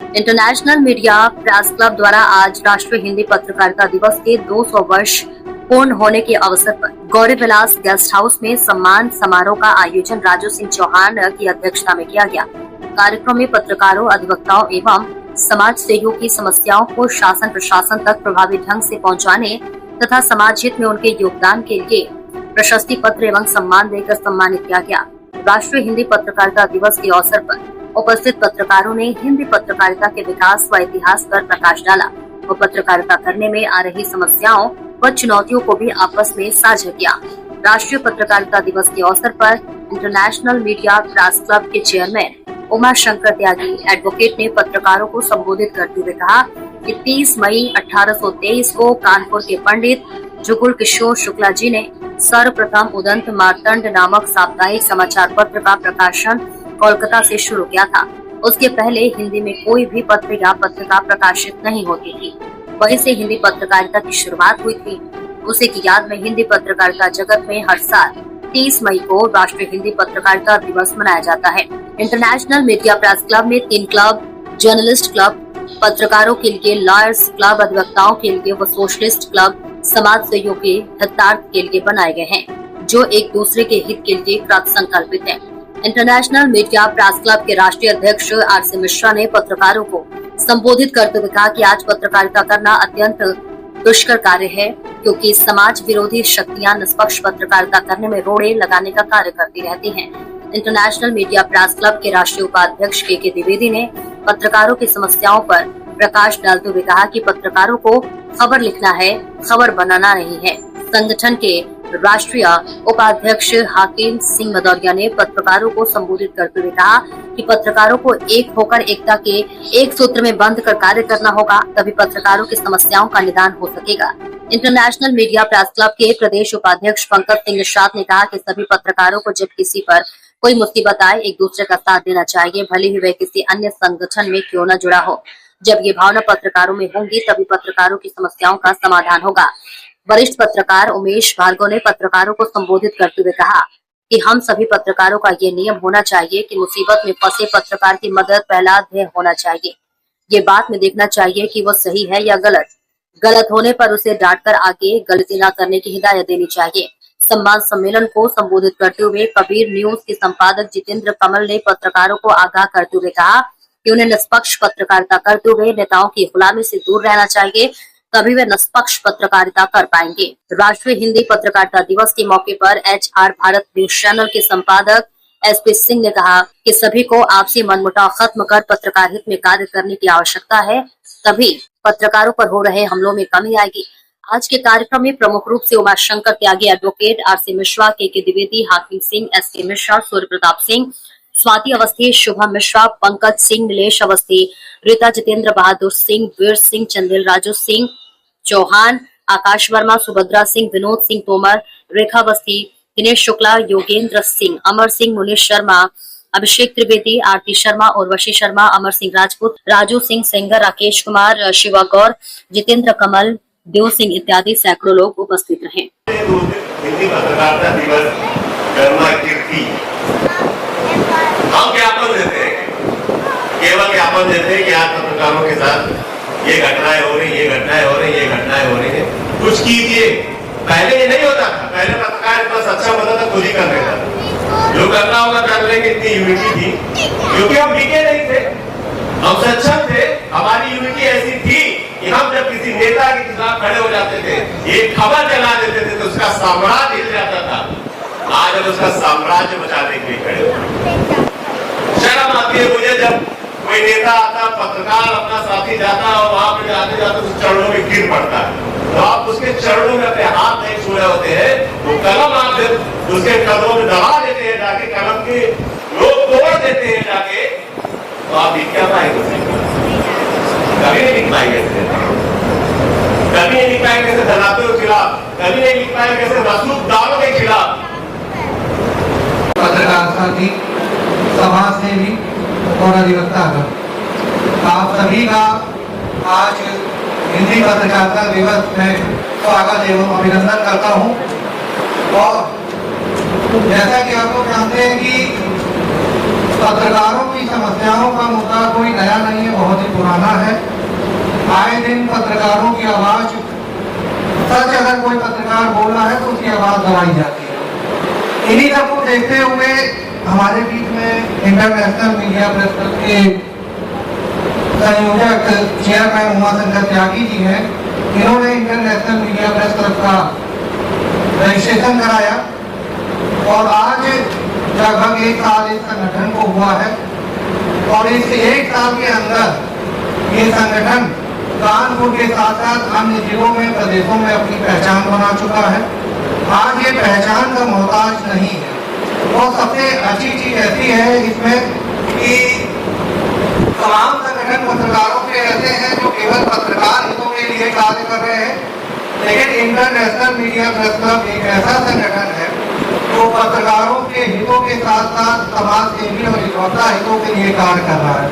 International media press club द्वारा आज राष्ट्रीय हिंदी पत्रकारिता दिवस के 200 वर्ष पूर्ण होने के अवसर पर गौरी विलास गेस्ट हाउस में सम्मान समारोह का आयोजन राजू सिंह चौहान की अध्यक्षता में किया गया। कार्यक्रम में पत्रकारों, अधिवक्ताओं एवं समाज सेवियों की समस्याओं को शासन प्रशासन तक प्रभावी ढंग से पहुंचाने तथा समाज हित में उनके योगदान के लिए प्रशस्ति पत्र एवं सम्मान देकर सम्मानित किया गया। राष्ट्रीय हिंदी पत्रकारिता दिवस के अवसर पर उपस्थित पत्रकारों ने हिंदी पत्रकारिता के विकास व इतिहास पर प्रकाश डाला और पत्रकारिता करने में आ रही समस्याओं व चुनौतियों को भी आपस में साझा किया। राष्ट्रीय पत्रकारिता दिवस के अवसर पर इंटरनेशनल मीडिया प्रेस क्लब के चेयरमैन उमा शंकर त्यागी एडवोकेट ने पत्रकारों को संबोधित करते हुए कहा कि 30 मई 1823 को कानपुर के पंडित जुगुल किशोर शुक्ला जी ने सर्वप्रथम उदंत मार्तंड नामक साप्ताहिक समाचार पत्र का प्रकाशन कोलकाता से शुरू किया था। उसके पहले हिंदी में कोई भी पत्र या पत्रिका प्रकाशित नहीं होती थी। वहीं से हिंदी पत्रकारिता की शुरुआत हुई थी। उसी की याद में हिंदी पत्रकारिता जगत में हर साल 30 मई को राष्ट्रीय हिंदी पत्रकारिता दिवस मनाया जाता है। इंटरनेशनल मीडिया प्रेस क्लब में 3 क्लब, जर्नलिस्ट क्लब, पत्रकारों के लिए लॉयर्स क्लब, अधिवक्ताओं के लिए व सोशलिस्ट क्लब समाज सेवियों के हितार्थ के लिए बनाए गए हैं, जो एक दूसरे के हित के लिए कृत संकल्पित हैं। इंटरनेशनल मीडिया प्रेस क्लब के राष्ट्रीय अध्यक्ष आर.सी. मिश्रा ने पत्रकारों को संबोधित करते हुए कहा कि आज पत्रकारिता करना अत्यंत दुष्कर कार्य है, क्योंकि समाज विरोधी शक्तियां निष्पक्ष पत्रकारिता करने में रोड़े लगाने का कार्य करती रहती हैं। इंटरनेशनल मीडिया प्रेस क्लब के राष्ट्रीय उपाध्यक्ष के द्विवेदी ने पत्रकारों की समस्याओं पर प्रकाश डालते हुए कहा कि पत्रकारों को खबर लिखना है, खबर बनाना नहीं है। संगठन के राष्ट्रीय उपाध्यक्ष हाकिम सिंह मदौरिया ने पत्रकारों को संबोधित करते हुए कहा कि पत्रकारों को एक होकर एकता के एक सूत्र में बंध कर कार्य करना होगा, तभी पत्रकारों की समस्याओं का निदान हो सकेगा। इंटरनेशनल मीडिया प्रेस क्लब के प्रदेश उपाध्यक्ष पंकज सिंह निषाद ने कहा कि सभी पत्रकारों को जब किसी पर कोई मुसीबत आए, एक दूसरे का साथ देना चाहिए, भले ही वह किसी अन्य संगठन में क्यों न जुड़ा हो। जब ये भावना पत्रकारों में होंगी, तभी पत्रकारों की समस्याओं का समाधान होगा। वरिष्ठ पत्रकार उमेश भार्गव ने पत्रकारों को संबोधित करते हुए कहा कि हम सभी पत्रकारों का ये नियम होना चाहिए कि मुसीबत में फंसे पत्रकार की मदद पहला ध्येय होना चाहिए। ये बात में देखना चाहिए कि वो सही है या गलत। गलत होने पर उसे डांटकर आगे गलती न करने की हिदायत देनी चाहिए। सम्मान सम्मेलन को संबोधित करते हुए कबीर न्यूज के संपादक जितेंद्र कमल ने पत्रकारों को आगाह करते हुए कहा कि उन्हें निष्पक्ष पत्रकारिता करते हुए नेताओं की गुलामी से दूर रहना चाहिए, तभी वे निष्पक्ष पत्रकारिता कर पाएंगे। राष्ट्रीय हिंदी पत्रकारिता दिवस के मौके पर HR भारत न्यूज चैनल के संपादक SP सिंह ने कहा कि सभी को आपसी मनमुटाव खत्म कर पत्रकार हित में कार्य करने की आवश्यकता है, तभी पत्रकारों पर हो रहे हमलों में कमी आएगी। आज के कार्यक्रम में प्रमुख रूप से उमा शंकर त्यागी, एडवोकेट R.C. मिश्रा, के द्विवेदी, हाकिम सिंह, S.K. मिश्रा, सूर्य प्रताप सिंह, स्वाति अवस्थी, शुभम मिश्रा, पंकज सिंह, नीलेश अवस्थी, रीता, जितेंद्र बहादुर सिंह, वीर सिंह, चंदेल, राजू सिंह चौहान, आकाश वर्मा, सुभद्रा सिंह, विनोद सिंह तोमर, रेखा अवस्थी, दिनेश शुक्ला, योगेंद्र सिंह, अमर सिंह, मुनीश शर्मा, अभिषेक त्रिवेदी, आरती शर्मा, उर्वशी शर्मा, अमर सिंह राजपूत, राजू सिंह सेंगर, राकेश कुमार, शिवा गौर, जितेंद्र कमल, देव सिंह इत्यादि सैकड़ों लोग उपस्थित रहे। हिंदी पत्रकारिता दिवस गर्मा कीर्ति हम ज्ञापन देते हैं, केवल ज्ञापन देते हैं कि आज पत्रकारों के साथ ये घटनाएं हो रही, ये घटनाएं हो रही, ये घटनाएं हो रही है, कुछ कीजिए। पहले ये नहीं होता था, पहले पत्रकार इतना सच्चा होता था, खुद ही कर लेता था। जो करना होगा कर लेंगे, इतनी यूनिटी थी, क्योंकि हम बिके नहीं थे, हम सक्षम थे। हमारी यूनिटी ऐसी थी कि हम जब किसी नेता के खिलाफ खड़े हो जाते थे, ये खबर चला देते थे, तो उसका साम्राज्य हिल जाता था। आज हम उसका साम्राज्य बचाने के लिए खड़े हो। शर्म आती है मुझे जब कोई नेता आता, पत्रकार अपना साथी जाता और वहां पे जाते जाते उस चरणों में गिर पड़ता है, तो आप उसके चरणों में अपने हाथ नहीं छू रहे होते हैं, तो कलम आप उसके कदमों में दबा देते हैं, जाके कलम के लोग तोड़ देते हैं जाके, तो आप लिख क्या पाएंगे? कभी नहीं लिख पाएंगे, कभी नहीं लिख पाएंगे धनात्मों के खिलाफ, कभी नहीं लिख पाएंगे रसूखदारों के खिलाफ। पत्रकार साथी, समाज सेवी और अधिवक्ता आप सभी का आज हिंदी पत्रकारिता दिवस में स्वागत एवं अभिनंदन करता हूँ। और जैसा कि आप लोग जानते हैं कि पत्रकारों की समस्याओं का मुद्दा कोई नया नहीं है, बहुत ही पुराना है। आए दिन पत्रकारों की आवाज, सच अगर कोई पत्रकार बोल रहा है तो उसकी आवाज दबाई जाती है। इन्हीं सबको देखते हुए हमारे बीच में इंटरनेशनल मीडिया प्रेस क्लब के संयोजक चेयरमैन उमाशंकर त्यागी जी हैं। इन्होंने इंटरनेशनल मीडिया प्रेस क्लब का रजिस्ट्रेशन कराया और आज लगभग 1 साल इस संगठन को हुआ है और इस 1 साल के अंदर ये संगठन कानपुर के साथ साथ अन्य जिलों में, प्रदेशों में अपनी पहचान बना चुका है। आज ये पहचान का मोहताज नहीं है। और सबसे अच्छी चीज ऐसी है इसमें कि तमाम संगठन पत्रकारों के ऐसे हैं जो केवल पत्रकार हितों के लिए कार्य कर रहे हैं, लेकिन इंटरनेशनल मीडिया प्रेस क्लब एक ऐसा संगठन है जो पत्रकारों के हितों के साथ साथ समाज सेवी और इकलौता हितों के लिए कार्य कर रहा है।